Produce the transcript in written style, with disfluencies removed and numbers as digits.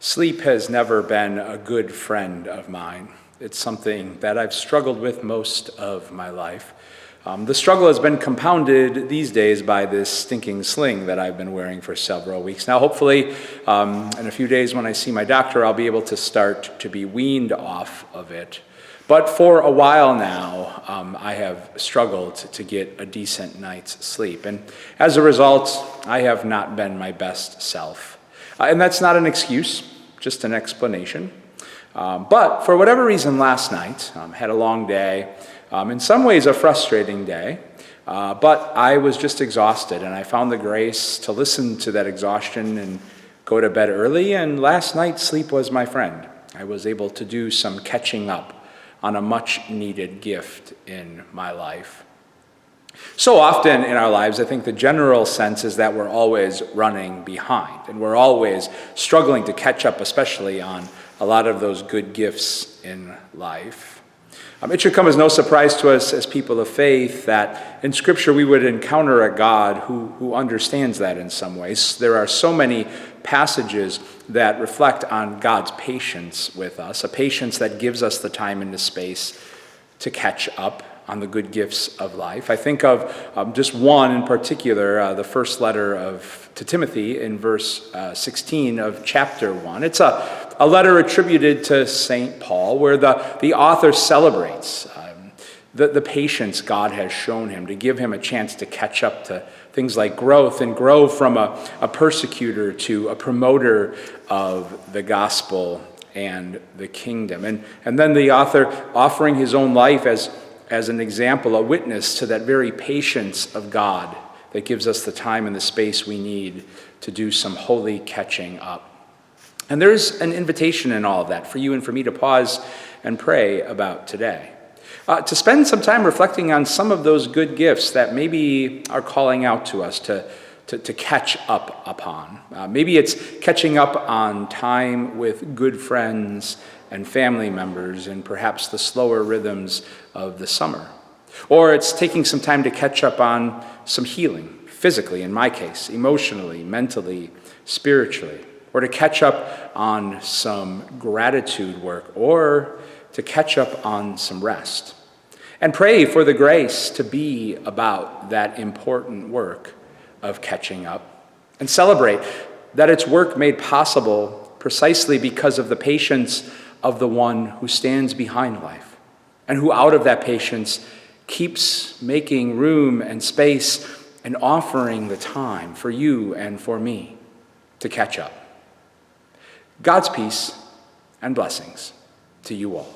Sleep has never been a good friend of mine. It's something that I've struggled with most of my life. The struggle has been compounded these days by this stinking sling that I've been wearing for several weeks. Now, hopefully, in a few days when I see my doctor, I'll be able to start to be weaned off of it. But for a while now, I have struggled to get a decent night's sleep. And as a result, I have not been my best self. And that's not an excuse, just an explanation. But for whatever reason last night, had a long day, in some ways a frustrating day, but I was just exhausted, and I found the grace to listen to that exhaustion and go to bed early, and last night sleep was my friend. I was able to do some catching up on a much-needed gift in my life. So often in our lives, I think the general sense is that we're always running behind, and we're always struggling to catch up, especially on a lot of those good gifts in life. It should come as no surprise to us as people of faith that in Scripture we would encounter a God who understands that in some ways. There are so many passages that reflect on God's patience with us, a patience that gives us the time and the space to catch up on the good gifts of life. I think of just one in particular, the first letter to Timothy in verse 16 of chapter 1. It's a letter attributed to St. Paul where the author celebrates the patience God has shown him to give him a chance to catch up to things like growth and grow from a persecutor to a promoter of the gospel and the kingdom. And then the author offering his own life as an example, a witness to that very patience of God that gives us the time and the space we need to do some holy catching up. And there's an invitation in all of that for you and for me to pause and pray about today. To spend some time reflecting on some of those good gifts that maybe are calling out to us to catch up upon. Maybe it's catching up on time with good friends and family members and perhaps the slower rhythms of the summer. Or it's taking some time to catch up on some healing, physically in my case, emotionally, mentally, spiritually. Or to catch up on some gratitude work, or to catch up on some rest. And pray for the grace to be about that important work of catching up. And celebrate that it's work made possible precisely because of the patience of the one who stands behind life, and who out of that patience keeps making room and space and offering the time for you and for me to catch up. God's peace and blessings to you all.